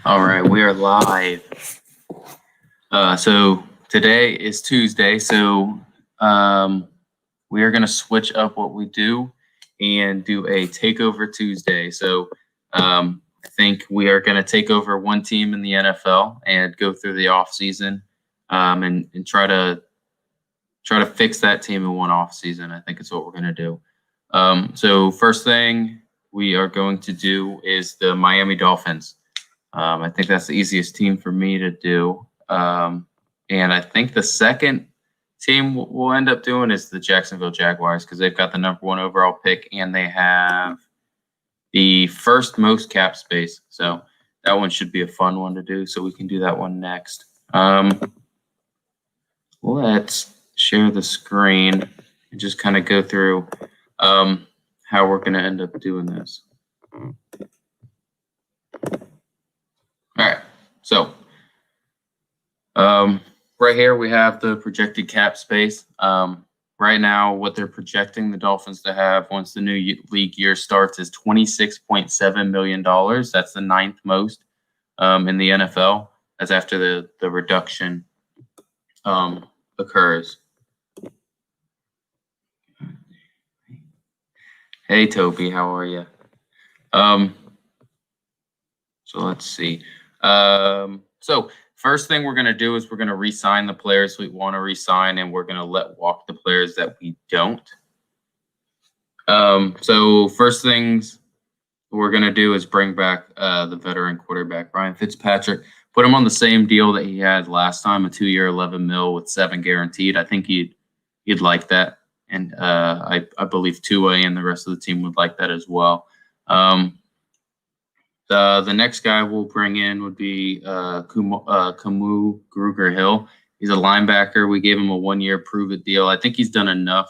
All right, we are live. So today is Tuesday, so um, we are going to switch up what we do and do a Takeover Tuesday. So I think we are going to take over one team in the NFL and go through the off season and try to fix that team in one off season. I think is what we're going to do. So first thing we are going to do is the Miami Dolphins. I think that's the easiest team for me to do. And I think the second team we'll end up doing is the Jacksonville Jaguars because they've got the number one overall pick and they have the first most cap space. So that one should be a fun one to do. So we can do that one next. Let's share the screen and just kind of go through how we're going to end up doing this. All right, so right here we have the projected cap space. Right now, what they're projecting the Dolphins to have once the new league year starts is $26.7 million. That's the ninth most in the NFL. That's after the reduction occurs. Hey, Toby, how are you? So let's see. So first thing we're going to do is we're going to re-sign the players we want to re-sign, and we're going to let walk the players that we don't. So first things we're going to do is bring back the veteran quarterback, Ryan Fitzpatrick, put him on the same deal that he had last time, a 2-year, $11 million with 7 guaranteed. I think he'd like that. And I believe Tua and the rest of the team would like that as well. The next guy we'll bring in would be Kamu Grugier-Hill. He's a linebacker. We gave him a 1-year prove-it deal. I think he's done enough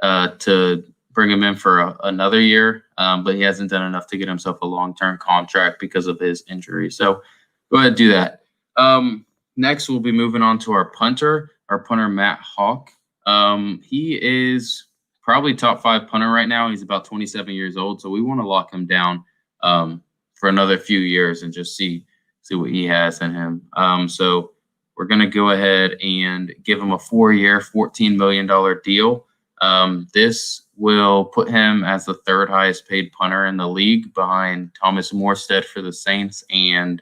to bring him in for another year, but he hasn't done enough to get himself a long-term contract because of his injury. So go ahead and do that. Next, we'll be moving on to our punter Matt Hawk. He is probably top 5 punter right now. He's about 27 years old, so we want to lock him down for another few years and just see what he has in him. So we're going to go ahead and give him a 4-year, $14 million deal. This will put him as the 3rd highest paid punter in the league behind Thomas Morstead for the Saints and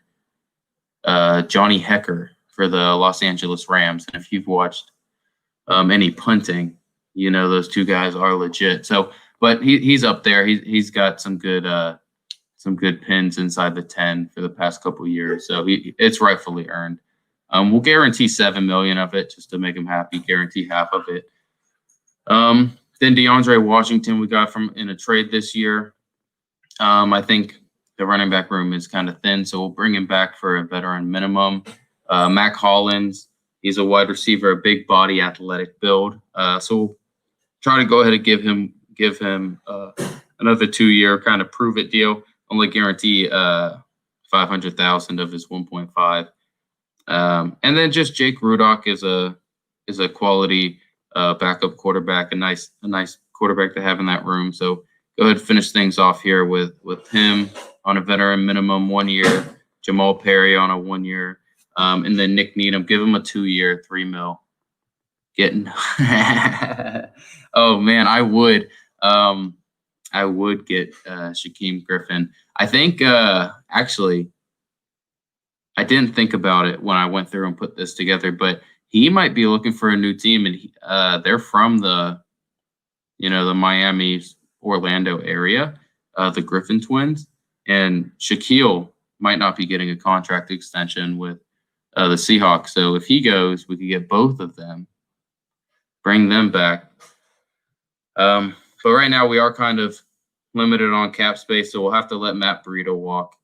Johnny Hecker for the Los Angeles Rams. And if you've watched any punting, you know those two guys are legit. So, but he's up there. He's got some good pins inside the 10 for the past couple of years. So it's rightfully earned. We'll guarantee $7 million of it just to make him happy. Guarantee half of it. Then DeAndre Washington we got from in a trade this year. I think the running back room is kind of thin, so we'll bring him back for a veteran minimum. Mac Hollins, he's a wide receiver, a big body, athletic build. So we'll try to go ahead and give him another 2-year kind of prove it deal. Only guarantee $500,000 of his 1.5. And then just Jake Rudock is a quality backup quarterback, a nice quarterback to have in that room. So go ahead and finish things off here with him on a veteran minimum 1 year, Jamal Perry on a 1 year, and then Nick Needham, give him a 2-year, $3 million. Getting oh man, I would get Shaquem Griffin. I think actually I didn't think about it when I went through and put this together, but he might be looking for a new team, and they're from the Miami, Orlando area, the Griffin twins, and Shaquille might not be getting a contract extension with the Seahawks. So if he goes, we could get both of them, bring them back. But right now we are kind of limited on cap space, so we'll have to let Matt Breida walk.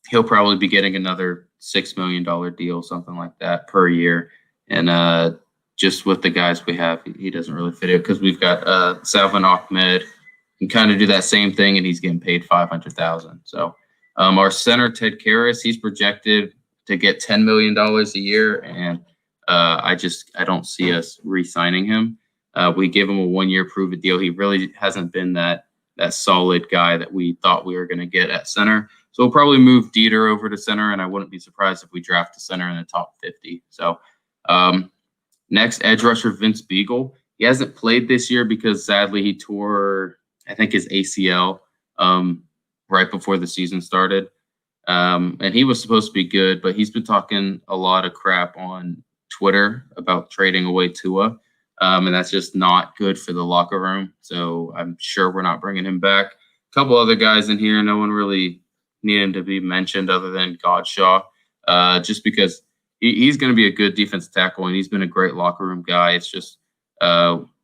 He'll probably be getting another $6 million deal, something like that per year. And just with the guys we have, he doesn't really fit it because we've got Salvin Ahmed can kind of do that same thing, and he's getting paid $500,000. So our center, Ted Karras, he's projected to get $10 million a year, and I don't see us re-signing him. We gave him a 1-year prove-it deal. He really hasn't been that solid guy that we thought we were going to get at center. So we'll probably move Dieter over to center, and I wouldn't be surprised if we draft a center in the top 50. So next, edge rusher Vince Beagle. He hasn't played this year because sadly he tore, I think, his ACL right before the season started. And he was supposed to be good, but he's been talking a lot of crap on Twitter about trading away Tua. And that's just not good for the locker room. So I'm sure we're not bringing him back. A couple other guys in here, no one really needed to be mentioned other than Godshaw, just because he's going to be a good defensive tackle, and he's been a great locker room guy. It's just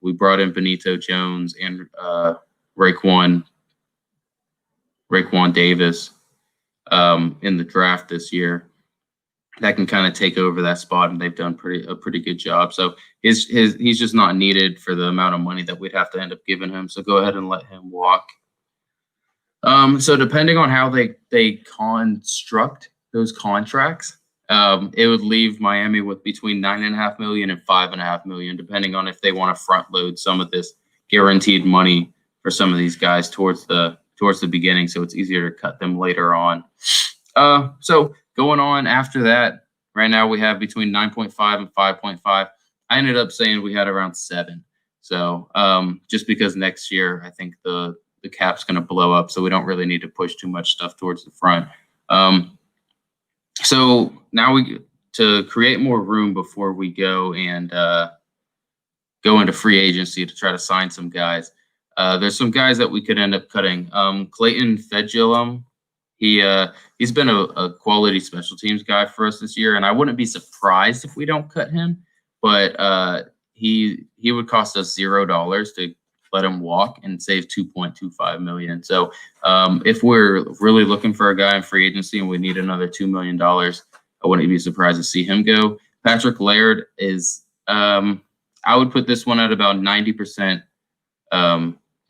we brought in Benito Jones and Raekwon Davis in the draft this year that can kind of take over that spot, and they've done a pretty good job. So he's just not needed for the amount of money that we'd have to end up giving him. So go ahead and let him walk. So depending on how they construct those contracts, it would leave Miami with between $9.5 million and $5.5 million, depending on if they want to front load some of this guaranteed money for some of these guys towards the beginning, so it's easier to cut them later on. So going on after that, right now we have between 9.5 and 5.5. I ended up saying we had around 7. So just because next year I think the cap's going to blow up, so we don't really need to push too much stuff towards the front. So now to create more room before we go and go into free agency to try to sign some guys. There's some guys that we could end up cutting. Clayton Fedulum, he's been a quality special teams guy for us this year, and I wouldn't be surprised if we don't cut him. But he would cost us $0 to let him walk and save $2.25 million. So if we're really looking for a guy in free agency and we need another $2 million, I wouldn't be surprised to see him go. Patrick Laird is, I would put this one at about 90%.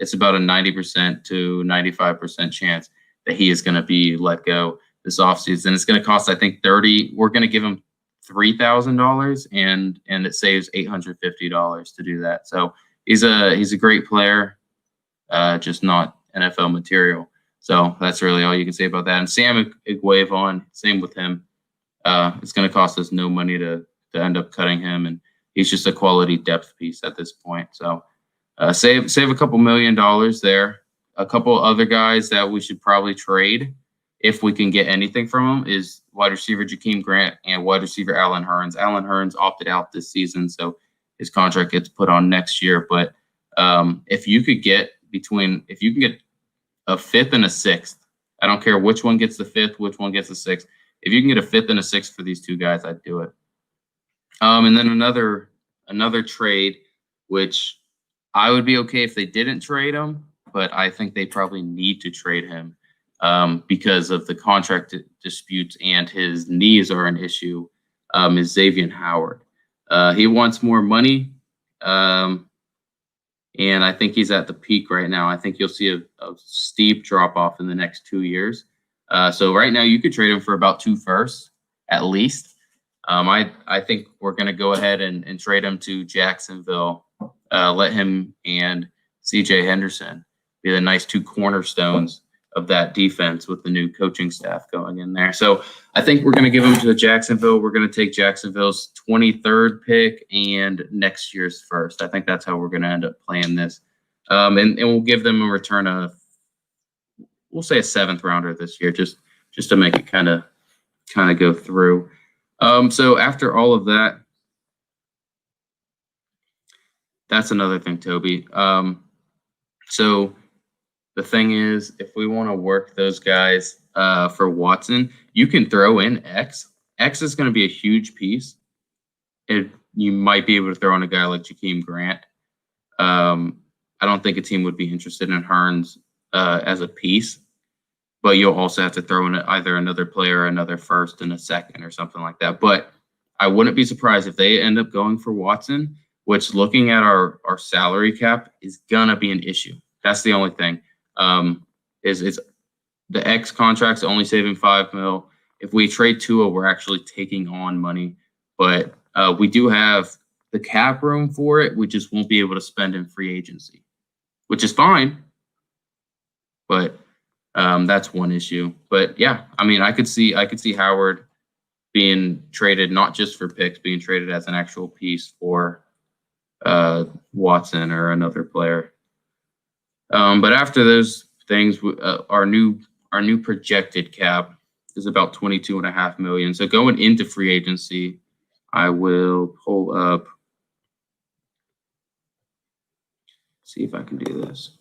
It's about a 90% to 95% chance that he is going to be let go this offseason. It's going to cost, I think, $30. We're going to give him $3,000, and it saves $850 to do that. So he's a great player, just not NFL material. So that's really all you can say about that. And Sam Iguavon, same with him. It's going to cost us no money to end up cutting him, and he's just a quality depth piece at this point. So save a couple $1 million there. A couple other guys that we should probably trade if we can get anything from them is wide receiver Jakeem Grant and wide receiver Allen Hurns. Allen Hurns opted out this season, so his contract gets put on next year. But if you can get a 5th and a 6th, I don't care which one gets the 5th, which one gets the 6th. If you can get a 5th and a 6th for these two guys, I'd do it. And then another trade, which I would be okay if they didn't trade him, but I think they probably need to trade him because of the contract disputes and his knees are an issue, is Xavier Howard. He wants more money, and I think he's at the peak right now. I think you'll see a steep drop-off in the next 2 years. So right now you could trade him for about 2 firsts at least. I think we're going to go ahead and trade him to Jacksonville. Let him and C.J. Henderson be the nice 2 cornerstones of that defense with the new coaching staff going in there. So I think we're going to give him to Jacksonville. We're going to take Jacksonville's 23rd pick and next year's first. I think that's how we're going to end up playing this. And we'll give them a return of, we'll say a 7th rounder this year, just to make it kind of go through. So after all of that, that's another thing, Toby. So the thing is, if we want to work those guys for Watson, you can throw in X. X is going to be a huge piece. You might be able to throw in a guy like Jakeem Grant. I don't think a team would be interested in Hurns as a piece, but you'll also have to throw in either another player, another first, and a second or something like that. But I wouldn't be surprised if they end up going for Watson, which looking at our salary cap is going to be an issue. That's the only thing. Is the X contract's only saving $5 million. If we trade Tua, we're actually taking on money, but we do have the cap room for it. We just won't be able to spend in free agency, which is fine. But That's one issue. But yeah, I mean, I could see Howard being traded not just for picks, being traded as an actual piece for Watson or another player. But after those things, our new projected cap is about 22.5 million. So going into free agency, I will pull up, see if I can do this.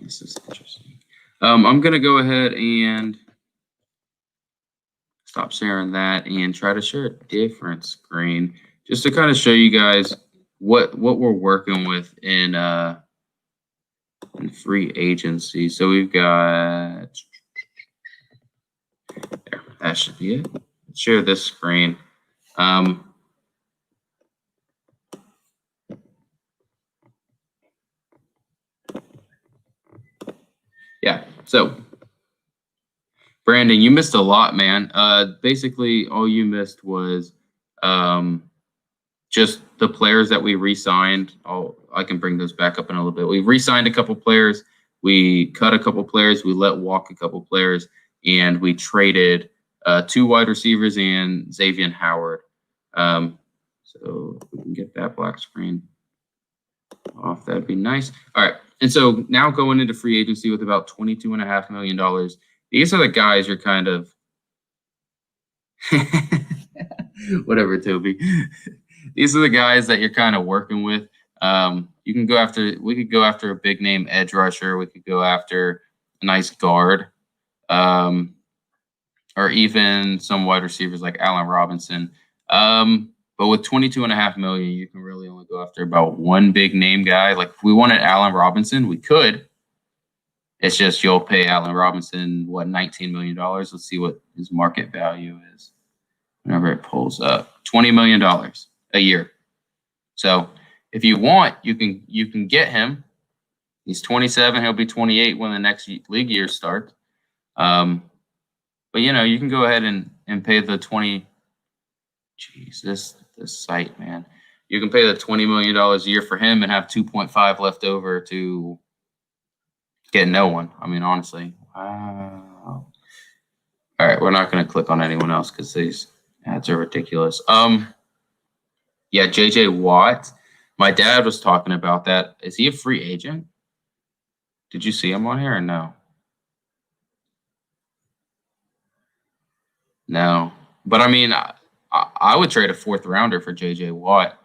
This is interesting. I'm gonna go ahead and stop sharing that and try to share a different screen just to kind of show you guys what we're working with in free agency. So we've got there, that should be it. Let's share this screen. Yeah, so Brandon, you missed a lot, man. Basically, all you missed was just the players that we re-signed. I can bring those back up in a little bit. We re-signed a couple players. We cut a couple players. We let walk a couple players, and we traded 2 wide receivers and Xavier Howard. So if we can get that black screen off, that'd be nice. All right, and so now going into free agency with about $22.5 million. These are the guys you're kind of whatever, Toby. These are the guys that you're kind of working with. You can go after. We could go after a big name edge rusher. We could go after a nice guard, or even some wide receivers like Allen Robinson. But with 22.5 million, you can really only go after about one big name guy. Like if we wanted Allen Robinson, we could. It's just you'll pay Allen Robinson what $19 million. Let's see what his market value is. Whenever it pulls up, $20 million a year. So if you want, you can get him. He's 27. He'll be 28 when the next league year starts. But you can go ahead and pay the 20. Jeez, this site, man. You can pay the $20 million a year for him and have 2.5 left over to get no one. I mean, honestly. Wow. All right, we're not going to click on anyone else because these ads are ridiculous. Yeah, J.J. Watt. My dad was talking about that. Is he a free agent? Did you see him on here or no? No. But I mean, I would trade a 4th rounder for J.J. Watt.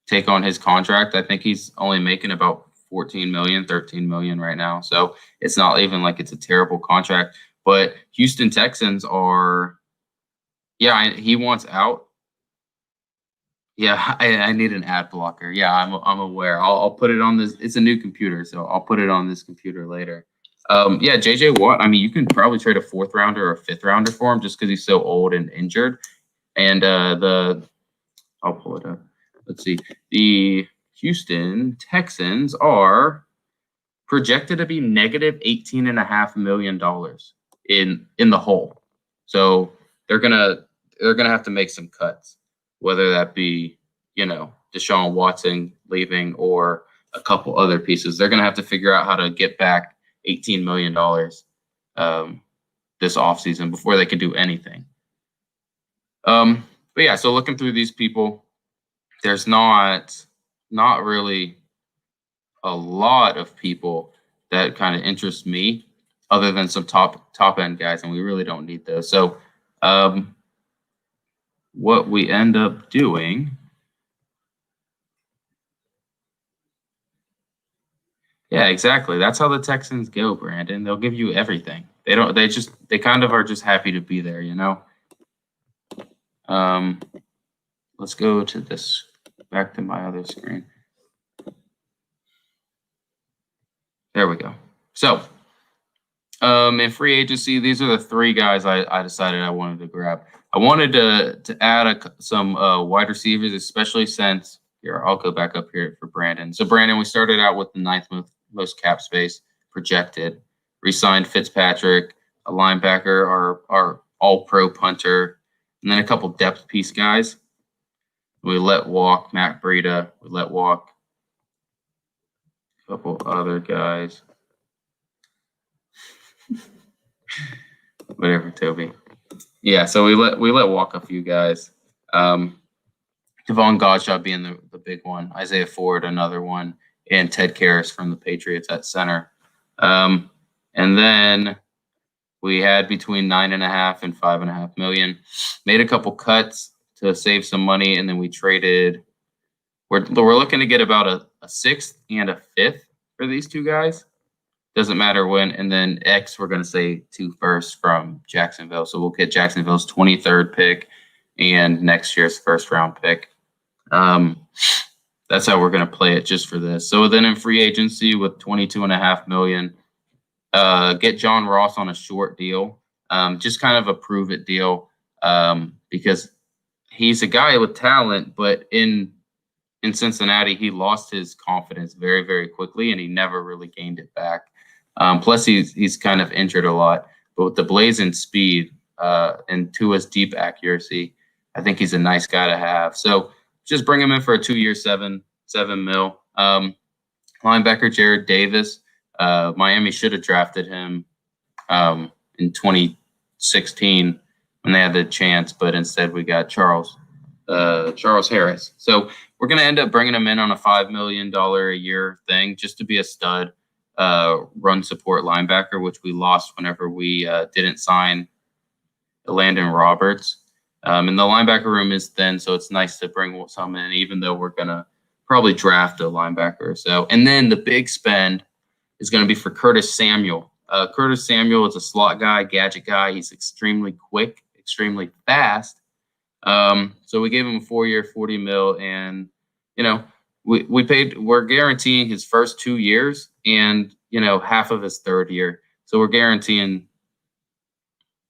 Take on his contract. I think he's only making about 14 million, 13 million right now. So it's not even like it's a terrible contract. But Houston Texans are, yeah, he wants out. Yeah, I need an ad blocker. Yeah, I'm aware. I'll put it on this. It's a new computer, so I'll put it on this computer later. Yeah, J.J. Watt. I mean, you can probably trade a 4th rounder or a 5th rounder for him just because he's so old and injured. And I'll pull it up. Let's see. The Houston Texans are projected to be negative $18.5 million in the hole. So they're gonna have to make some cuts, whether that be Deshaun Watson leaving or a couple other pieces. They're gonna have to figure out how to get back $18 million this offseason before they could do anything. But yeah, so looking through these people, there's not really a lot of people that kind of interest me other than some top end guys, and we really don't need those. So what we end up doing, yeah, exactly. That's how the Texans go, Brandon. They'll give you everything. They kind of are just happy to be there, Let's go to this, back to my other screen. There we go. So, in free agency, these are the 3 guys I decided I wanted to grab. I wanted to add some wide receivers, especially since here, I'll go back up here for Brandon. So, Brandon, we started out with the 9th most cap space projected. Resigned Fitzpatrick, a linebacker, our all-pro punter, and then a couple depth piece guys. We let walk Matt Breida. We let walk a couple other guys. Whatever, Toby. Yeah, so we let walk a few guys. Devon Gottschalk being the big one. Isaiah Ford, another one, and Ted Karras from the Patriots at center. And then we had between 9.5 and 5.5 million. Made a couple cuts to save some money, and then we traded. We're looking to get about a sixth and a fifth for these two guys. Doesn't matter when. And then X, we're going to say 2 firsts from Jacksonville. So we'll get Jacksonville's 23rd pick and next year's first round pick. That's how we're going to play it just for this. So then in free agency with 22.5 million, get John Ross on a short deal, just kind of a prove it deal, because he's a guy with talent, but in Cincinnati, he lost his confidence very, very quickly, and he never really gained it back. Plus, he's kind of injured a lot. But with the blazing speed and Tua's deep accuracy, I think he's a nice guy to have. So just bring him in for a 2-year, $7 million. Linebacker Jared Davis. Miami should have drafted him in 2016 when they had the chance, but instead we got Charles Harris. So we're going to end up bringing him in on a $5 million a year thing just to be a stud run support linebacker, which we lost whenever we didn't sign Landon Roberts. And the linebacker room is thin, so it's nice to bring some in, even though we're going to probably draft a linebacker or so. And then the big spend is going to be for Curtis Samuel. Curtis Samuel is a slot guy, gadget guy. He's extremely quick, extremely fast. So we gave him a 4-year, $40 million, and we're guaranteeing his first 2 years and half of his third year. So we're guaranteeing,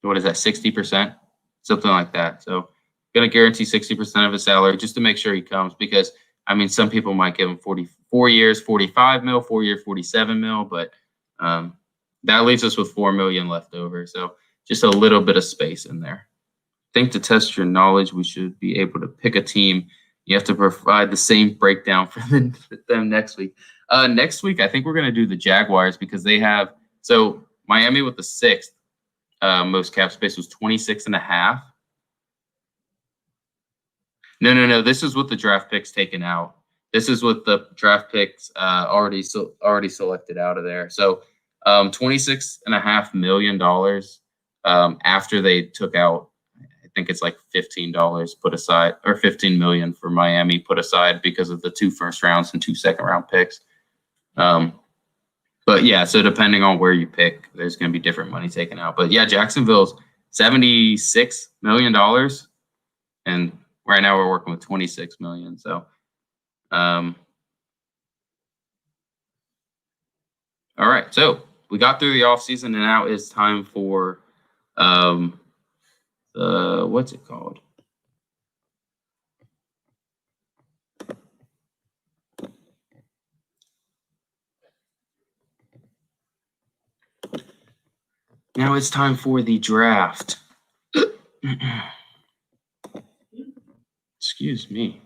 what is that, 60%, something like that. So going to guarantee 60% of his salary just to make sure he comes, because some people might give him 4 years, $45 million, 4 year, $47 million, but that leaves us with $4 million left over. So just a little bit of space in there. I think to test your knowledge, we should be able to pick a team. You have to provide the same breakdown for them next week. Next week, I think we're going to do the Jaguars, because they have – so Miami with the 6th most cap space was 26.5. No. This is with the draft picks taken out. This is with the draft picks already selected out of there. So $26.5 million after they took out, I think it's like $15 put aside, or $15 million for Miami put aside because of the 2 first rounds and 2 second round picks. But yeah, so depending on where you pick, there's going to be different money taken out. But yeah, Jacksonville's $76 million, and right now we're working with $26 million. So, all right. So we got through the offseason, and now it's time for what's it called? Now it's time for the draft. Excuse me.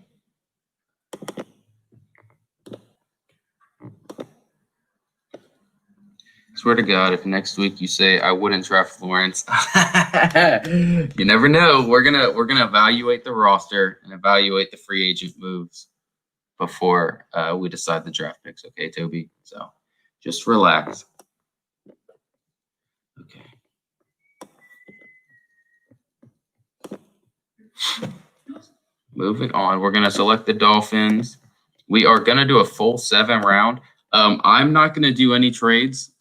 Swear to God, if next week you say I wouldn't draft Lawrence, you never know. We're gonna evaluate the roster and evaluate the free agent moves before we decide the draft picks. Okay, Toby. So just relax. Okay. Moving on, we're gonna select the Dolphins. We are gonna do a full 7 round. I'm not gonna do any trades.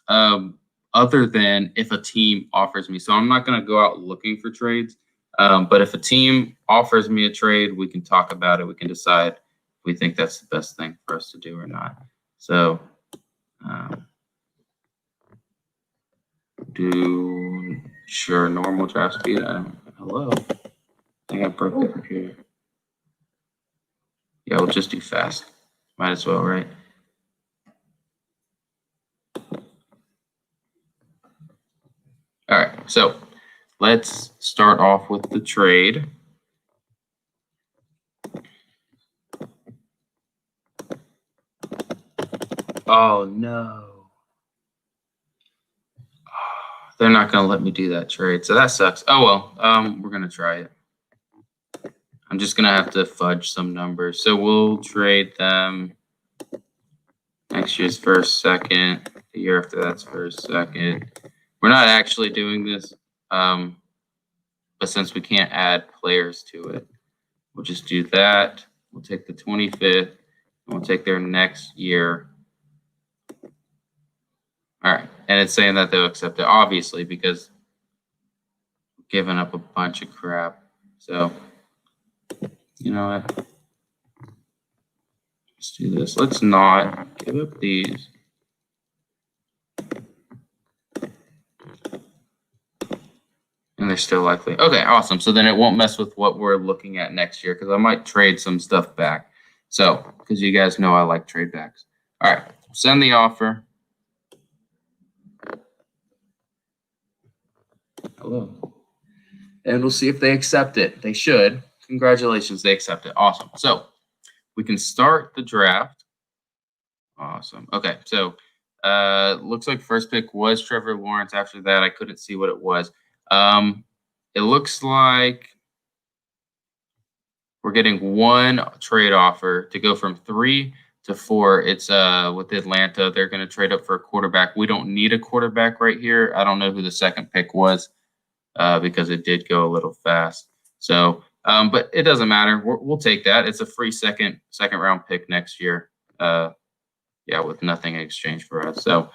Other than if a team offers me. So I'm not going to go out looking for trades. But if a team offers me a trade, we can talk about it. We can decide if we think that's the best thing for us to do or not. So normal draft speed. Hello. I think I broke the computer. Yeah, we'll just do fast. Might as well, right? All right, so let's start off with the trade. Oh, no. They're not going to let me do that trade, so that sucks. Oh, well, we're going to try it. I'm just going to have to fudge some numbers. So we'll trade them next year's first, second. The year after that's first, second. We're not actually doing this, but since we can't add players to it, we'll just do that. We'll take the 25th, and we'll take their next year. All right, and it's saying that they'll accept it, obviously, because we're giving up a bunch of crap. So, you know what? Let's do this. Let's not give up these. And they're still likely. Okay, awesome. So then it won't mess with what we're looking at next year because I might trade some stuff back. So, because you guys know I like trade backs. All right, send the offer. Hello. And we'll see if they accept it. They should. Congratulations, they accept it. Awesome. So we can start the draft. Awesome. Okay, so looks like first pick was Trevor Lawrence. After that, I couldn't see what it was. It looks like we're getting one trade offer to go from 3 to 4. It's with Atlanta. They're going to trade up for a quarterback. We don't need a quarterback right here. I don't know who the second pick was because it did go a little fast. So, but it doesn't matter. We'll take that. It's a free second round pick next year. Yeah, with nothing in exchange for us. So,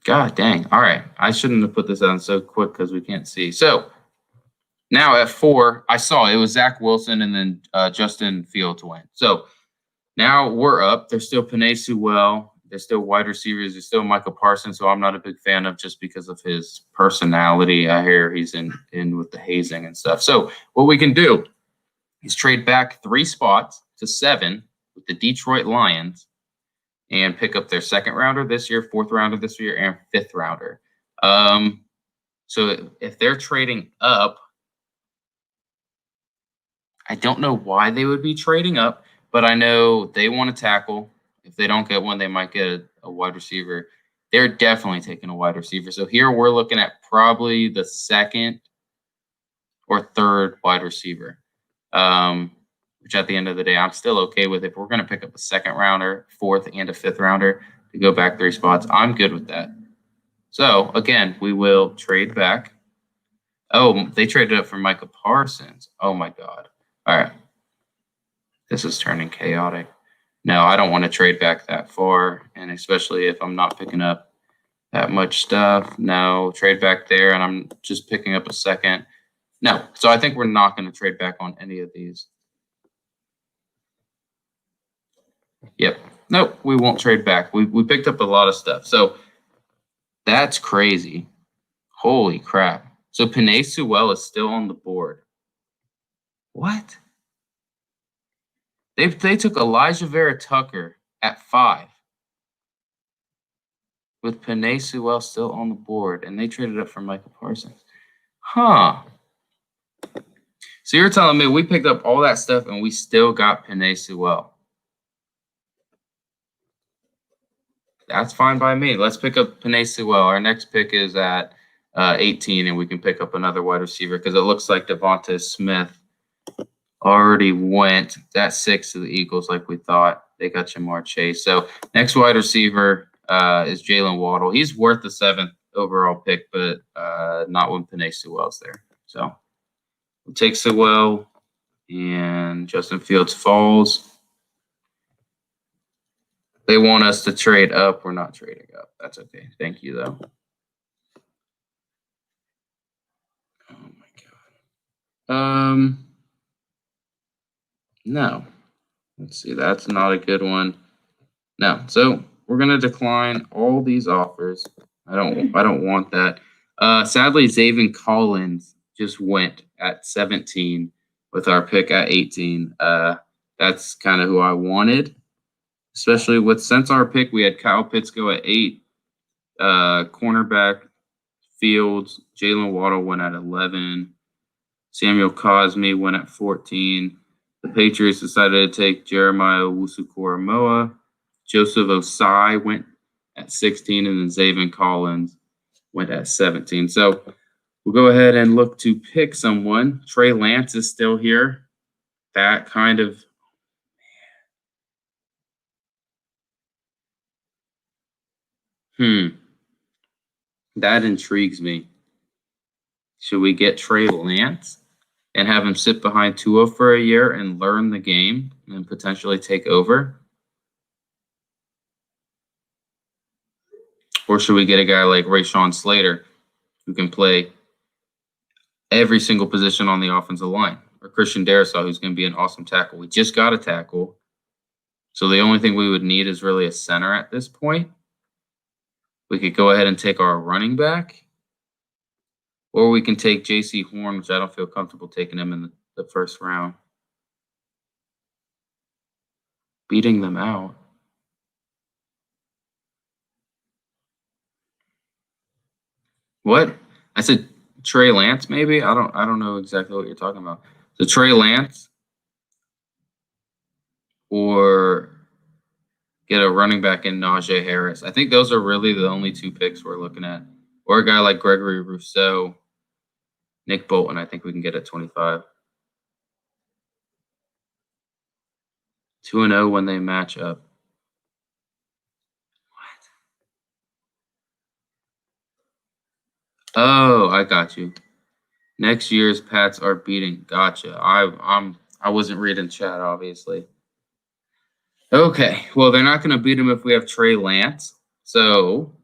God dang. All right. I shouldn't have put this on so quick because we can't see. So, now at 4, I saw it was Zach Wilson and then Justin Fields went. So, now we're up. There's still Penei Sewell. There's still wide receivers. There's still Michael Parsons, who I'm not a big fan of just because of his personality. I hear he's in with the hazing and stuff. So, what we can do is trade back 3 spots to 7 with the Detroit Lions and pick up their second rounder this year, 4th rounder this year, and 5th rounder. So if they're trading up, I don't know why they would be trading up, but I know they want to tackle. If they don't get one, they might get a wide receiver. They're definitely taking a wide receiver. So here we're looking at probably the 2nd or 3rd wide receiver. Which at the end of the day, I'm still okay with. If we're going to pick up a 2nd rounder, 4th, and a 5th rounder to go back 3 spots, I'm good with that. So, again, we will trade back. Oh, they traded up for Micah Parsons. Oh, my God. All right. This is turning chaotic. No, I don't want to trade back that far, and especially if I'm not picking up that much stuff. No, trade back there, and I'm just picking up a 2nd. No, so I think we're not going to trade back on any of these. Yep. Nope, we won't trade back. We picked up a lot of stuff. So that's crazy. Holy crap. So Penei Sewell is still on the board. What? They took Elijah Vera Tucker at 5. With Penei Sewell still on the board, and they traded up for Michael Parsons. Huh. So you're telling me we picked up all that stuff and we still got Penei Sewell. That's fine by me. Let's pick up Penei Sewell. Our next pick is at 18, and we can pick up another wide receiver because it looks like Devonta Smith already went at 6 to the Eagles like we thought. They got Jamar Chase. So next wide receiver is Jalen Waddle. He's worth the 7th overall pick, but not when Penei Sewell's there. So we'll take Sewell, and Justin Fields falls. They want us to trade up. We're not trading up. That's okay. Thank you, though. Oh, my God. No. Let's see. That's not a good one. No. So we're going to decline all these offers. I don't want that. Sadly, Zaven Collins just went at 17 with our pick at 18. That's kind of who I wanted. Especially with since our pick, we had Kyle Pitts go at 8, cornerback Fields, Jalen Waddle went at 11, Samuel Cosme went at 14. The Patriots decided to take Jeremiah Owusu-Koramoah, Joseph Osai went at 16, and then Zaven Collins went at 17. So we'll go ahead and look to pick someone. Trey Lance is still here. That kind of that intrigues me. Should we get Trey Lance and have him sit behind Tua for a year and learn the game and potentially take over? Or should we get a guy like Rashawn Slater who can play every single position on the offensive line? Or Christian Darrisaw, who's going to be an awesome tackle? We just got a tackle. So the only thing we would need is really a center at this point. We could go ahead and take our running back. Or we can take J.C. Horn, which I don't feel comfortable taking him in the first round. Beating them out. What? I said Trey Lance, maybe? I don't know exactly what you're talking about. So Trey Lance or get a running back in Najee Harris. I think those are really the only two picks we're looking at. Or a guy like Gregory Rousseau, Nick Bolton, I think we can get at 25. 2-0 when they match up. What? Oh, I got you. Next year's Pats are beating. Gotcha. I wasn't reading chat, obviously. Okay. Well, they're not going to beat him if we have Trey Lance. So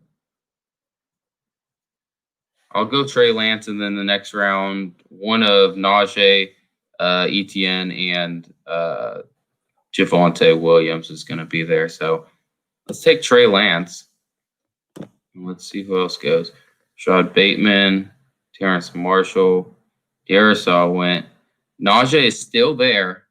I'll go Trey Lance, and then the next round, one of Najee, Etienne, and Javonte Williams is going to be there. So let's take Trey Lance. Let's see who else goes. Rashad Bateman, Terrence Marshall, Darrisaw went. Najee is still there.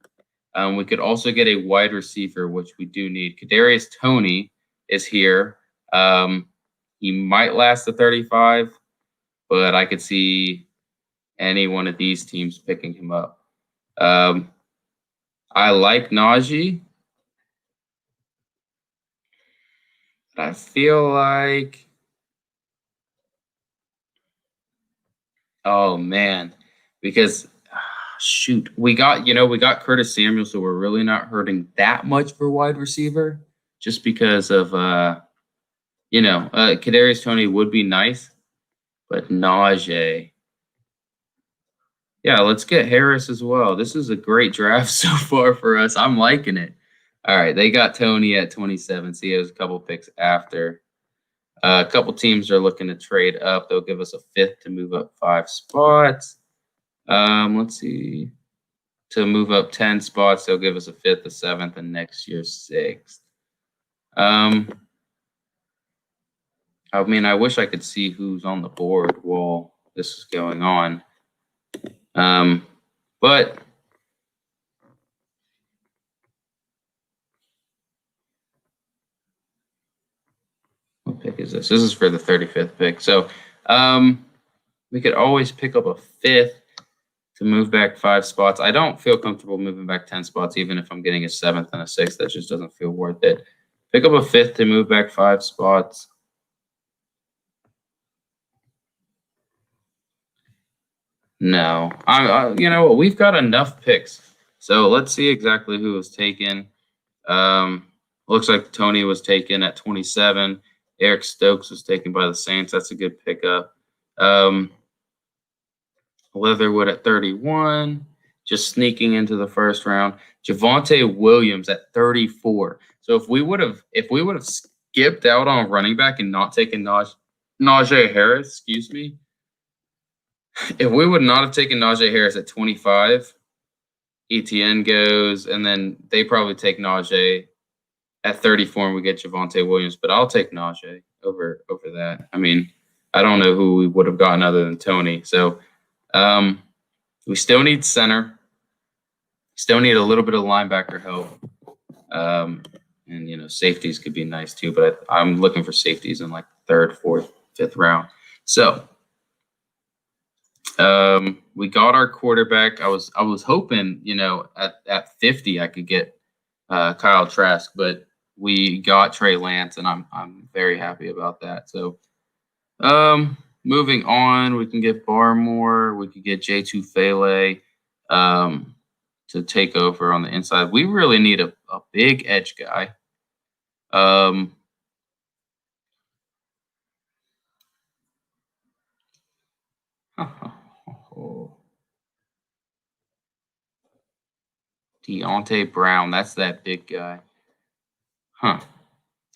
We could also get a wide receiver, which we do need. Kadarius Toney is here. He might last the 35, but I could see any one of these teams picking him up. I like Najee. I feel like, oh man, because shoot, we got Curtis Samuel, so we're really not hurting that much for wide receiver, just because of Kadarius Toney would be nice, but Najee. Yeah, let's get Harris as well. This is a great draft so far for us. I'm liking it. All right, they got Toney at 27. So he has a couple picks after. A couple teams are looking to trade up. They'll give us a fifth to move up 5 spots. Let's see. To move up 10 spots, they'll give us a fifth, a seventh, and next year 6th. I mean, I wish I could see who's on the board while this is going on. But what pick is this? This is for the 35th pick. So we could always pick up a fifth to move back 5 spots. I don't feel comfortable moving back 10 spots, even if I'm getting a 7th and a 6th. That just doesn't feel worth it. Pick up a fifth to move back 5 spots. No, you know what? We've got enough picks. So let's see exactly who was taken. Looks like Toney was taken at 27. Eric Stokes was taken by the Saints. That's a good pickup. Leatherwood at 31, just sneaking into the first round. Javonte Williams at 34. So if we would have skipped out on running back and not taken Najee Harris, excuse me. If we would not have taken Najee Harris at 25, Etienne goes, and then they probably take Najee at 34, and we get Javonte Williams. But I'll take Najee over that. I mean, I don't know who we would have gotten other than Toney. So we still need center. Still need a little bit of linebacker help. And, safeties could be nice too. But I'm looking for safeties in like 3rd, 4th, 5th round. So we got our quarterback. I was hoping, at 50 I could get Kyle Trask, but we got Trey Lance, and I'm very happy about that. So, moving on, we can get Barmore, we could get J2 Fele, to take over on the inside. We really need a big edge guy. Um, Deontay Brown, that's that big guy. Huh.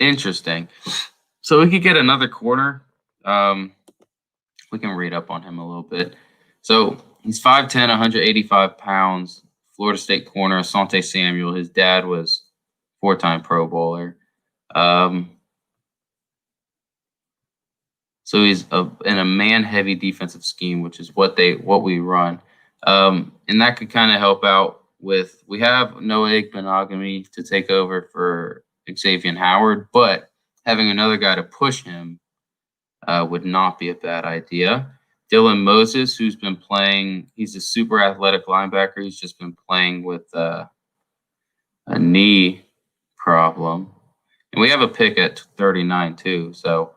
Interesting. So we could get another corner. We can read up on him a little bit. So he's 5'10", 185 pounds, Florida State corner, Asante Samuel. His dad was 4-time Pro Bowler. So he's in a man-heavy defensive scheme, which is what we run. And that could kind of help out with, we have Noah Igbenogany to take over for Xavier Howard, but having another guy to push him would not be a bad idea. Dylan Moses, who's been playing, he's a super athletic linebacker. He's just been playing with a knee problem. And we have a pick at 39 too. So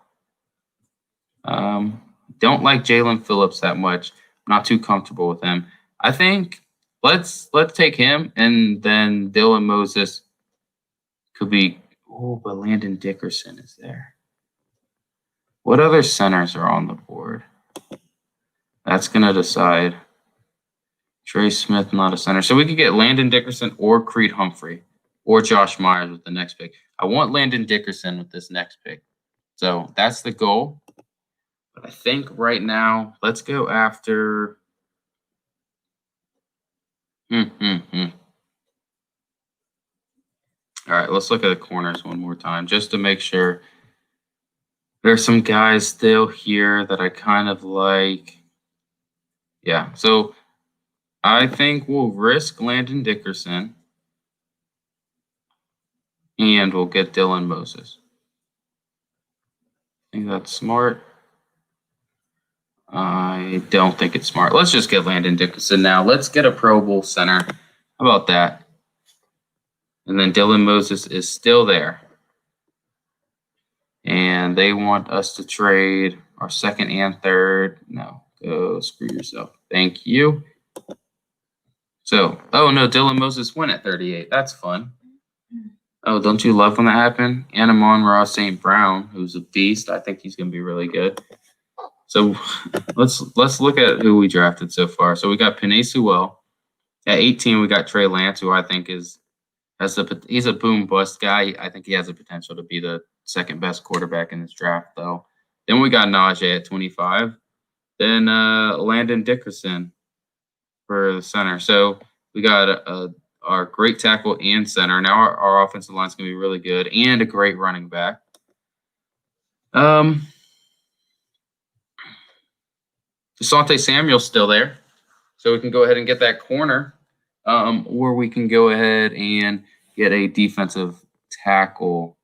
don't like Jalen Phillips that much. I'm not too comfortable with him. I think let's take him, and then Dylan Moses could be. Oh, but Landon Dickerson is there. What other centers are on the board? That's going to decide. Trey Smith, not a center. So we could get Landon Dickerson or Creed Humphrey or Josh Myers with the next pick. I want Landon Dickerson with this next pick. So that's the goal. But I think right now, let's go after. All right, let's look at the corners one more time just to make sure. There's some guys still here that I kind of like. Yeah, so I think we'll risk Landon Dickerson and we'll get Dylan Moses. I think that's smart. I don't think it's smart. Let's just get Landon Dickerson now. Let's get a Pro Bowl center. How about that? And then Dylan Moses is still there. And they want us to trade our second and third. No, go screw yourself. Thank you. So, oh no, Dylan Moses went at 38. That's fun. Oh, don't you love when that happened? Amon-Ra St. Brown, who's a beast. I think he's going to be really good. So let's look at who we drafted so far. So we got Penei Sewell. At 18, we got Trey Lance, who I think he's a boom bust guy. I think he has the potential to be the second best quarterback in this draft, though. Then we got Najee at 25. Then Landon Dickerson for the center. So we got our great tackle and center. Now our offensive line is going to be really good and a great running back. Asante Samuel's still there, so we can go ahead and get that corner, or we can go ahead and get a defensive tackle.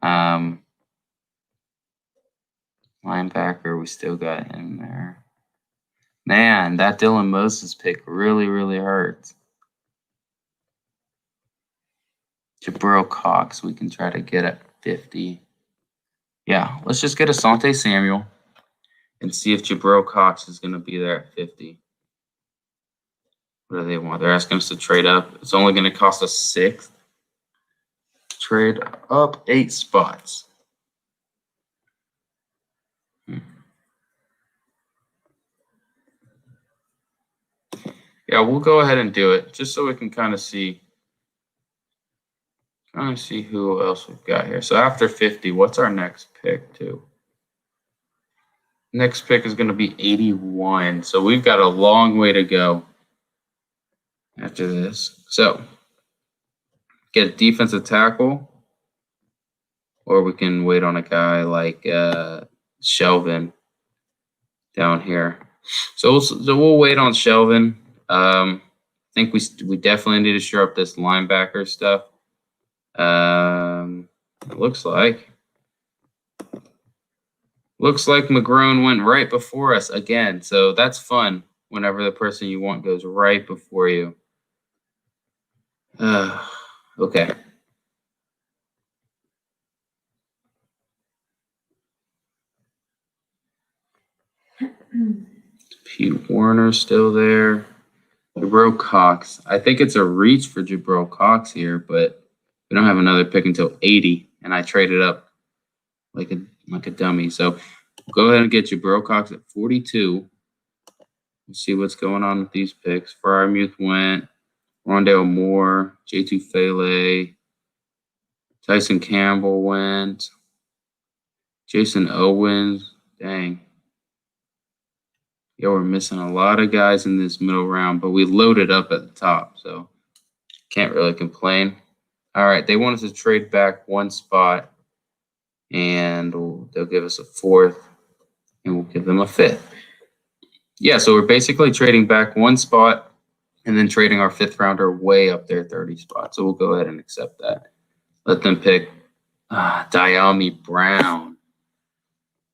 Linebacker, we still got him there. Man, that Dylan Moses pick really, really hurts. Jabril Cox, we can try to get at 50. Yeah, let's just get Asante Samuel and see if Jabril Cox is going to be there at 50. What do they want? They're asking us to trade up. It's only going to cost us 6th. Trade up 8 spots. Yeah, we'll go ahead and do it just so we can kind of see who else we've got here. So after 50, what's our next pick too? Next pick is going to be 81. So we've got a long way to go after this. So get a defensive tackle, or we can wait on a guy like Shelvin down here. So we'll wait on Shelvin. I think we definitely need to shore up this linebacker stuff. It looks like McGrone went right before us again. So that's fun whenever the person you want goes right before you. Okay. Pete Warner's still there. Jabril Cox. I think it's a reach for Jabril Cox here, but we don't have another pick until 80, and I traded up like a dummy. So go ahead and get Jabril Cox at 42. We'll see what's going on with these picks. Fryermuth went. Rondale Moore, J2 Fele, Tyson Campbell went. Jason Owens. Dang. Yeah, we're missing a lot of guys in this middle round, but we loaded up at the top, so can't really complain. All right, they want us to trade back one spot, and they'll give us a fourth, and we'll give them a fifth. Yeah, so we're basically trading back one spot and then trading our fifth rounder way up their 30 spot. So we'll go ahead and accept that. Let them pick Diami Brown.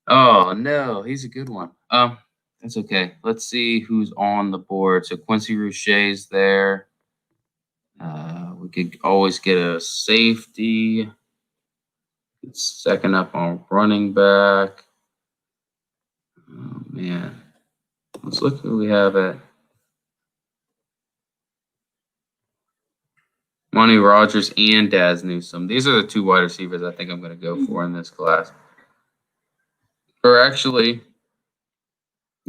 Oh, no, he's a good one. That's okay. Let's see who's on the board. So Quincy Rouche's there. We could always get a safety. It's second up on running back. Oh, man. Let's look who we have at. Monty Rogers and Daz Newsome. These are the two wide receivers I think I'm going to go for in this class. Or actually,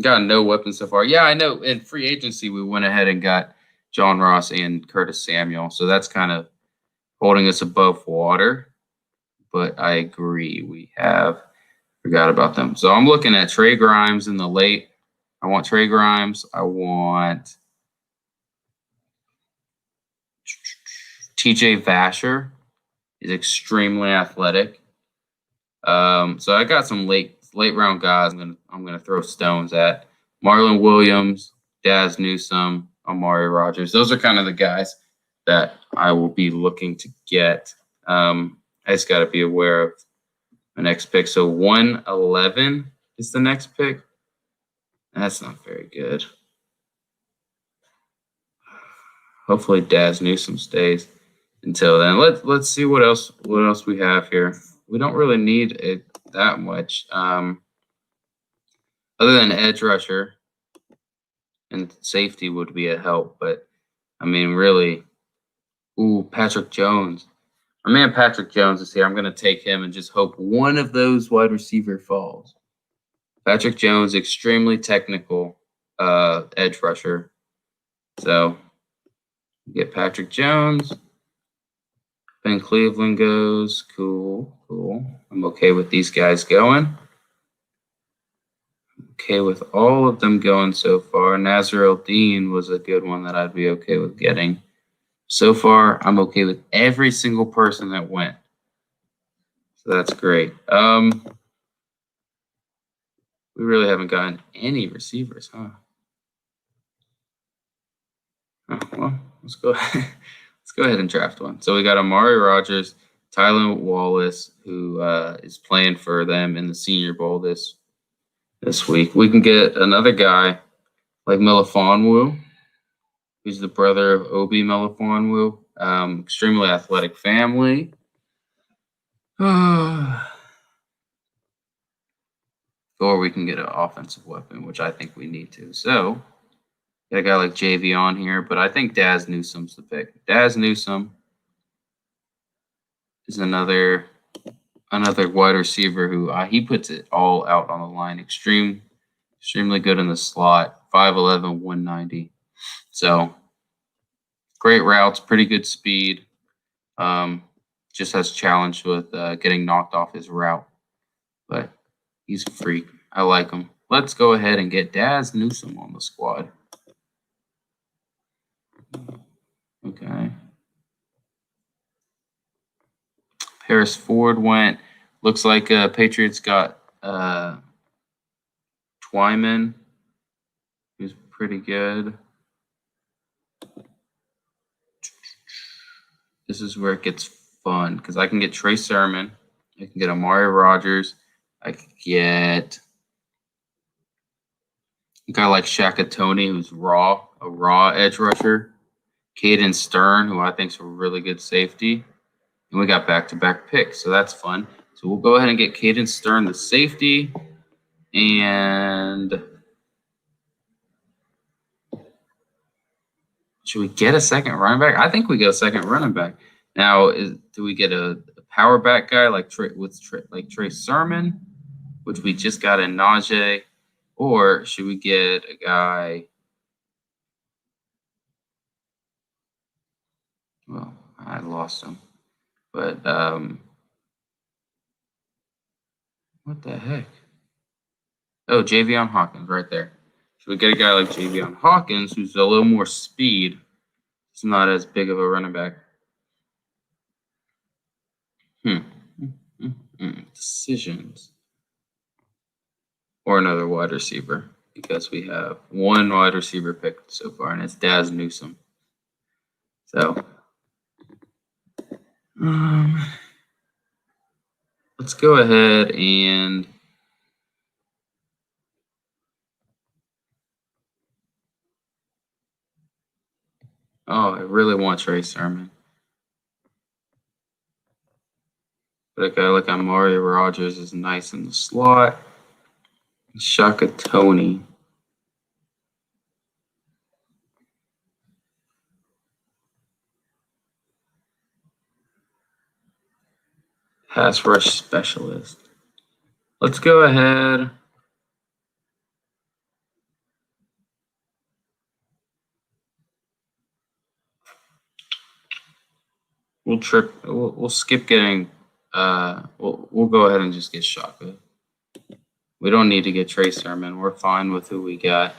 got no weapons so far. Yeah, I know. In free agency, we went ahead and got John Ross and Curtis Samuel. So that's kind of holding us above water. But I agree. Forgot about them. So I'm looking at Trey Grimes in the late. I want Trey Grimes. I want TJ Vasher. He's extremely athletic. So I got some late round guys I'm gonna throw stones at. Marlon Williams, Daz Newsome, Amari Rogers. Those are kind of the guys that I will be looking to get. I just got to be aware of the next pick. So 111 is the next pick. That's not very good. Hopefully Daz Newsome stays until then. Let's see what else we have here. We don't really need it that much. Other than edge rusher and safety would be a help, but I mean really, Patrick Jones. Our man Patrick Jones is here. I'm gonna take him and just hope one of those wide receiver falls. Patrick Jones, extremely technical edge rusher. So get Patrick Jones. Ben Cleveland goes. Cool. I'm okay with these guys going. Okay with all of them going so far. Nazir Dean was a good one that I'd be okay with getting. So far, I'm okay with every single person that went. So that's great. We really haven't gotten any receivers, huh? Oh, well, let's go ahead and draft one. So we got Amari Rogers, Tyler Wallace, who is playing for them in the Senior Bowl this week. We can get another guy like Melifonwu, who's the brother of Obi Melifonwu. Extremely athletic family. Or we can get an offensive weapon, which I think we need to. So got a guy like JV on here, but I think Daz Newsome's the pick. Daz Newsome is another wide receiver who he puts it all out on the line. Extremely good in the slot. 5'11", 190. So great routes, pretty good speed. Just has challenge with getting knocked off his route, but he's a freak. I like him. Let's go ahead and get Daz Newsome on the squad. Okay. Harris Ford went. Looks like Patriots got Twyman, who's pretty good. This is where it gets fun because I can get Trey Sermon. I can get Amari Rogers. I could get a guy like Shaka Toney, who's a raw edge rusher. Caden Stern, who I think is a really good safety. And we got back-to-back picks, so that's fun. So we'll go ahead and get Caden Stern, the safety. And Should we get a second running back? I think we go second running back. Now, do we get a power back guy like Trey Sermon, which we just got in Najee, or should we get a guy? Well, I lost him, but what the heck? Oh, Javion Hawkins right there. Should we get a guy like Javion Hawkins who's a little more speed? He's not as big of a running back. Decisions. Or another wide receiver, because we have one wide receiver picked so far, and it's Daz Newsome. So, let's go ahead and I really want Trey Sermon. But a guy like Amari Rogers is nice in the slot. Shaka Tony. Pass rush specialist. Let's go ahead. We'll skip getting. We'll go ahead and just get Shaka. We don't need to get Trey Sermon. We're fine with who we got.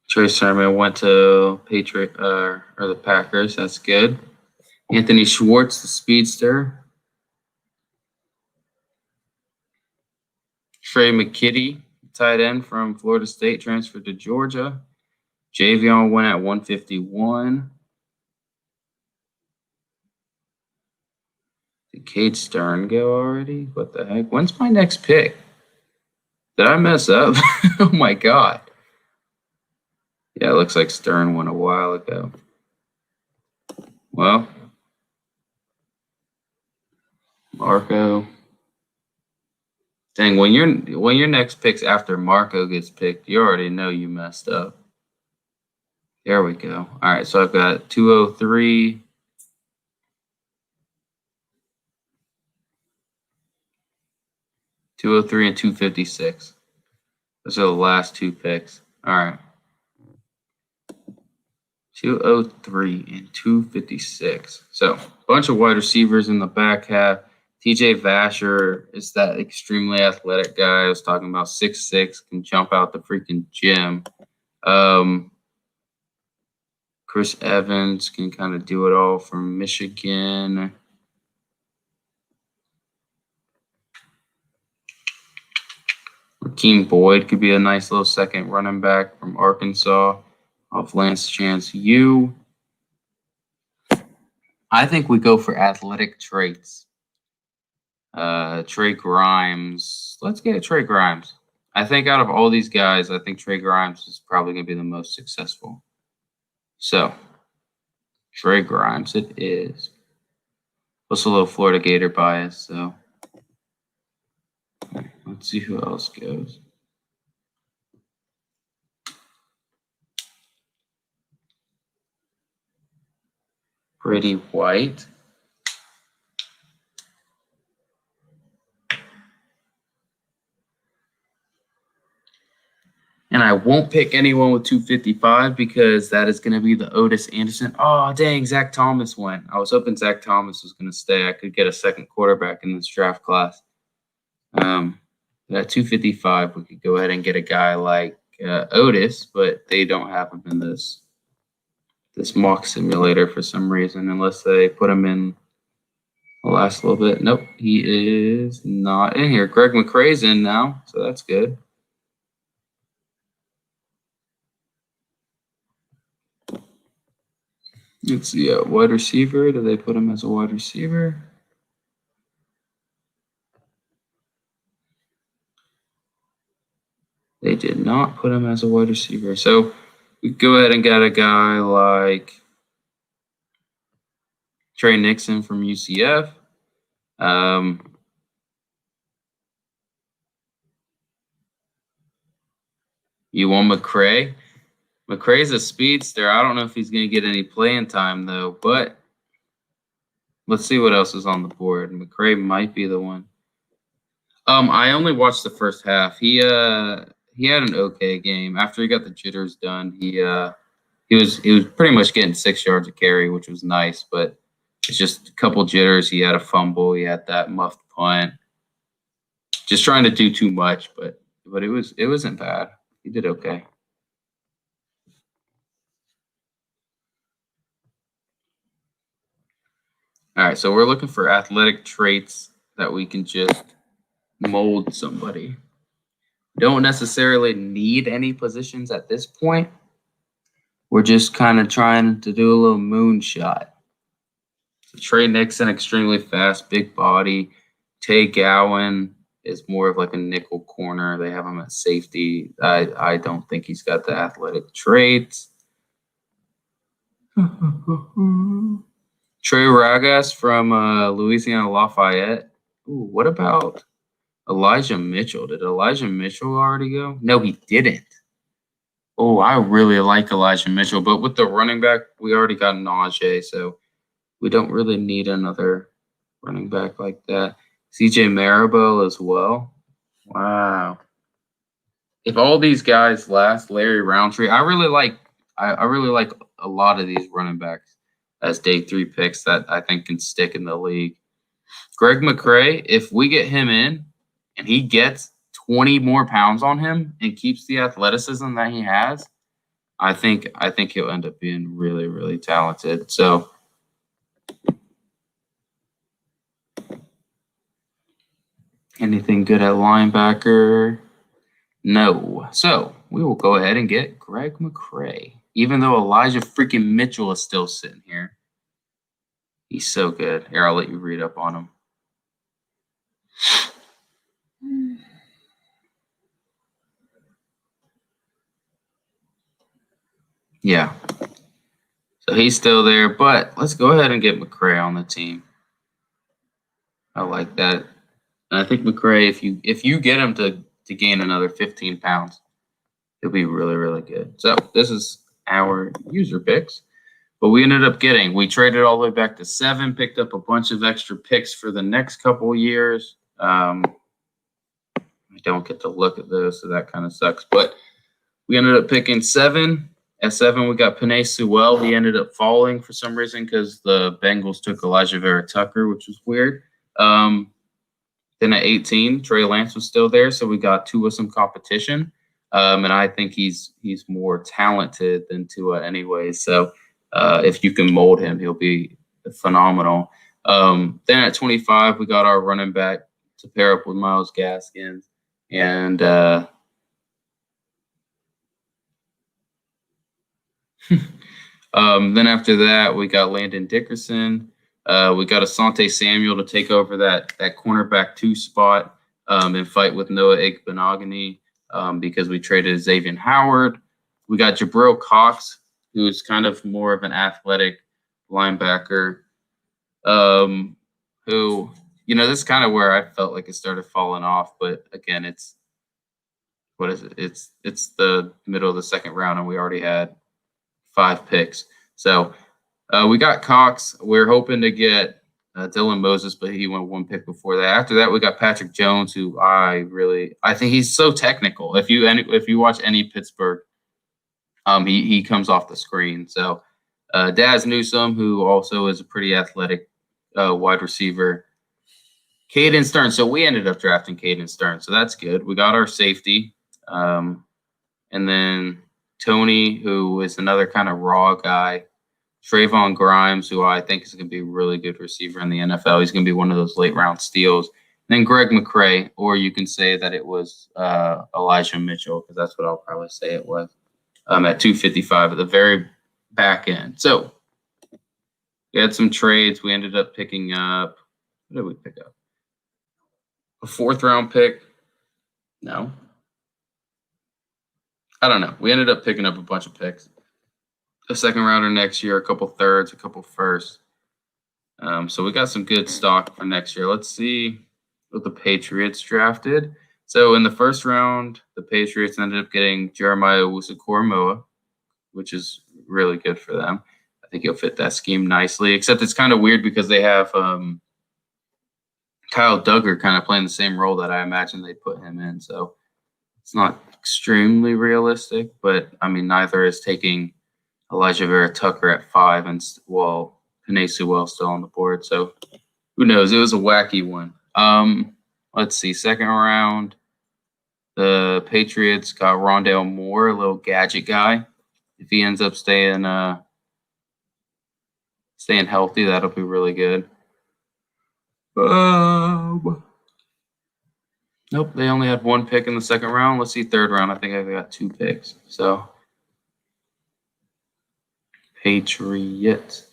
Trey Sermon went to the Packers. That's good. Anthony Schwartz, the speedster. Trey McKitty, tight end from Florida State, transferred to Georgia. Javion went at 151. Did Cade Stern go already? What the heck? When's my next pick? Did I mess up? Oh my God. Yeah, it looks like Stern went a while ago. Well, Marco. Dang, when your next pick's after Marco gets picked, you already know you messed up. There we go. All right, so I've got 203. And 256. Those are the last two picks. All right. 203 and 256. So, a bunch of wide receivers in the back half. TJ Vasher is that extremely athletic guy I was talking about, 6'6", can jump out the freaking gym. Chris Evans can kind of do it all from Michigan. Rakeem Boyd could be a nice little second running back from Arkansas off Lance Chance U. I think we go for athletic traits. Trey Grimes. Let's get Trey Grimes. I think out of all these guys, I think Trey Grimes is probably going to be the most successful. So, Trey Grimes it is. Plus a little Florida Gator bias, so. Let's see who else goes. Brady White. And I won't pick anyone with 255 because that is going to be the Otis Anderson. Oh, dang, Zach Thomas went. I was hoping Zach Thomas was going to stay. I could get a second quarterback in this draft class. At 255, we could go ahead and get a guy like Otis, but they don't have him in this mock simulator for some reason, unless they put him in the last little bit. Nope, he is not in here. Greg McCrae's in now, so that's good. Let's see, wide receiver. Do they put him as a wide receiver? They did not put him as a wide receiver. So we go ahead and get a guy like Trey Nixon from UCF. You want McCrae? McCray's a speedster. I don't know if he's going to get any playing time, though, but let's see what else is on the board. McCray might be the one. I only watched the first half. He had an okay game. After he got the jitters done, he was pretty much getting 6 yards of carry, which was nice, but it's just a couple jitters. He had a fumble. He had that muffed punt. Just trying to do too much, but it wasn't bad. He did okay. All right, so we're looking for athletic traits that we can just mold somebody. Don't necessarily need any positions at this point. We're just kind of trying to do a little moonshot. So Trey Nixon, extremely fast, big body. Tay Gowan is more of like a nickel corner. They have him at safety. I don't think he's got the athletic traits. Trey Ragas from Louisiana Lafayette. Ooh, what about Elijah Mitchell? Did Elijah Mitchell already go? No, he didn't. Oh, I really like Elijah Mitchell, but with the running back, we already got Najee, so we don't really need another running back like that. CJ Marable as well. Wow. If all these guys last, Larry Roundtree, I really like a lot of these running backs as day 3 picks that I think can stick in the league. Greg McCray, if we get him in and he gets 20 more pounds on him and keeps the athleticism that he has, I think he'll end up being really, really talented. So anything good at linebacker? No. So we will go ahead and get Greg McCray. Even though Elijah freaking Mitchell is still sitting here. He's so good. Here, I'll let you read up on him. Yeah. So he's still there, but let's go ahead and get McCray on the team. I like that. And I think McCray, if you get him to gain another 15 pounds, he'll be really, really good. So this is our user picks. But we ended up we traded all the way back to 7, picked up a bunch of extra picks for the next couple of years. I don't get to look at those, so that kind of sucks. But we ended up picking 7. At 7, we got Penei Sewell. He ended up falling for some reason because the Bengals took Elijah Vera Tucker, which was weird. Then at 18, Trey Lance was still there, so we got Tua some competition. And I think he's more talented than Tua anyway. So if you can mold him, he'll be phenomenal. Then at 25, we got our running back to pair up with Myles Gaskins. And then after that, we got Landon Dickerson. We got Asante Samuel to take over that cornerback 2 spot and fight with Noah Igbenogany because we traded Xavier Howard. We got Jabril Cox, who's kind of more of an athletic linebacker, who, this is kind of where I felt like it started falling off. But again, it's the middle of the second round, and we already had 5 picks. So we got Cox. We're hoping to get Dylan Moses, but he went 1 pick before that. After that, we got Patrick Jones, who I think he's so technical. If you watch any Pittsburgh, he comes off the screen. So Daz Newsome, who also is a pretty athletic wide receiver. Caden Stern. So we ended up drafting Caden Stern. So that's good. We got our safety. And then Tony, who is another kind of raw guy. Trayvon Grimes, who I think is going to be a really good receiver in the NFL. He's going to be one of those late-round steals. And then Greg McCray, or you can say that it was Elijah Mitchell, because that's what I'll probably say it was, at 255 at the very back end. So we had some trades. We ended up picking up – what did we pick up? A 4th-round pick? No. I don't know. We ended up picking up a bunch of picks. A 2nd rounder next year, a couple 3rds, a couple 1sts. So we got some good stock for next year. Let's see what the Patriots drafted. So in the 1st round, the Patriots ended up getting Jeremiah Owusu-Koramoah. which is really good for them. I think he'll fit that scheme nicely, except it's kind of weird because they have Kyle Duggar kind of playing the same role that I imagine they put him in. So it's not extremely realistic, but I mean, neither is taking Elijah Vera Tucker at 5 and Penei Sewell still on the board. So who knows? It was a wacky one. Let's see. Second round, the Patriots got Rondale Moore, a little gadget guy. If he ends up staying healthy, that'll be really good. Nope, they only had 1 pick in the second round. Let's see, third round. I think I got 2 picks. So Patriots.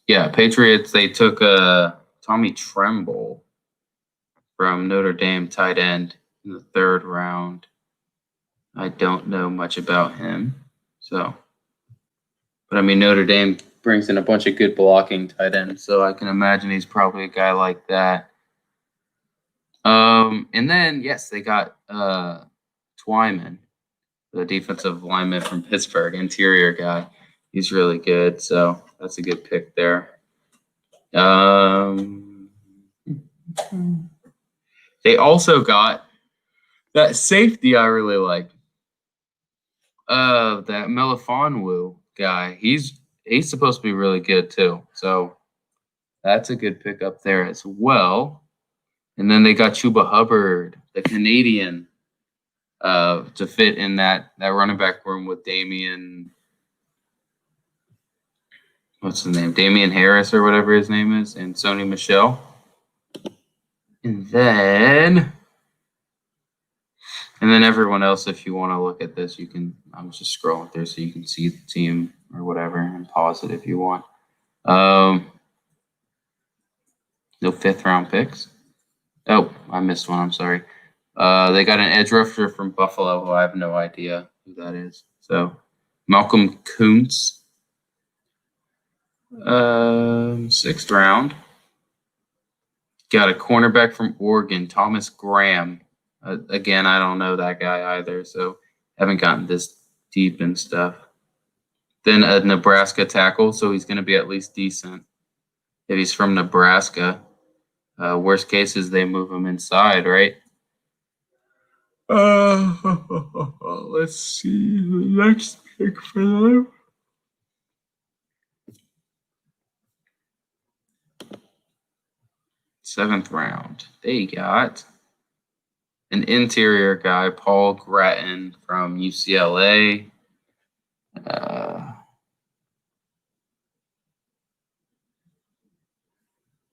Yeah, Patriots, they took Tommy Tremble from Notre Dame, tight end, in the third round. I don't know much about him. But I mean, Notre Dame brings in a bunch of good blocking tight ends, so I can imagine he's probably a guy like that. And then, yes, they got Twyman, the defensive lineman from Pittsburgh, interior guy. He's really good, so that's a good pick there. They also got that safety I really like. That Melifonwu guy. He's supposed to be really good too. So that's a good pick up there as well. And then they got Chuba Hubbard, the Canadian, to fit in that running back room with Damian. What's his name? Damian Harris or whatever his name is, and Sony Michel. And then everyone else, if you want to look at this, you can. I'm just scrolling through so you can see the team or whatever and pause it if you want. No 5th round picks. Oh, I missed one. I'm sorry. They got an edge rusher from Buffalo who I have no idea who that is. So Malcolm Kuntz. 6th round. Got a cornerback from Oregon, Thomas Graham. Again, I don't know that guy either, so haven't gotten this deep and stuff. Then a Nebraska tackle, so he's going to be at least decent if he's from Nebraska. Worst case is they move him inside, right? Let's see the next pick for them. Seventh round. They got an interior guy, Paul Grattan from UCLA.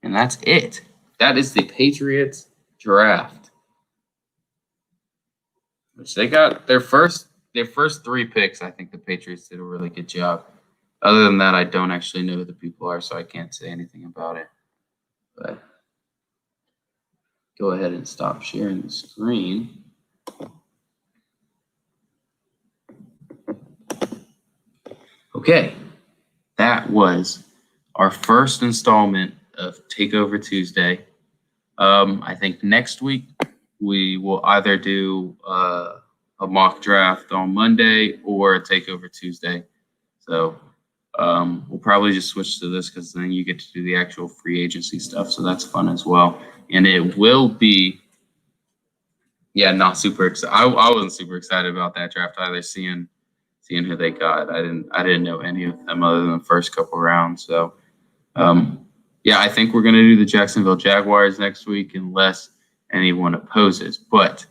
And that's it. That is the Patriots draft. Which they got their first 3 picks. I think the Patriots did a really good job. Other than that, I don't actually know who the people are, so I can't say anything about it. But go ahead and stop sharing the screen. Okay, that was our first installment of Takeover Tuesday. I think next week we will either do a mock draft on Monday or a Takeover Tuesday. So we'll probably just switch to this because then you get to do the actual free agency stuff. So that's fun as well. And it will be, not super excited. I wasn't super excited about that draft either, seeing who they got. I didn't know any of them other than the first couple rounds. So I think we're going to do the Jacksonville Jaguars next week unless anyone opposes. But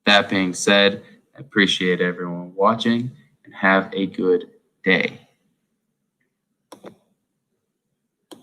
that being said, I appreciate everyone watching and have a good day.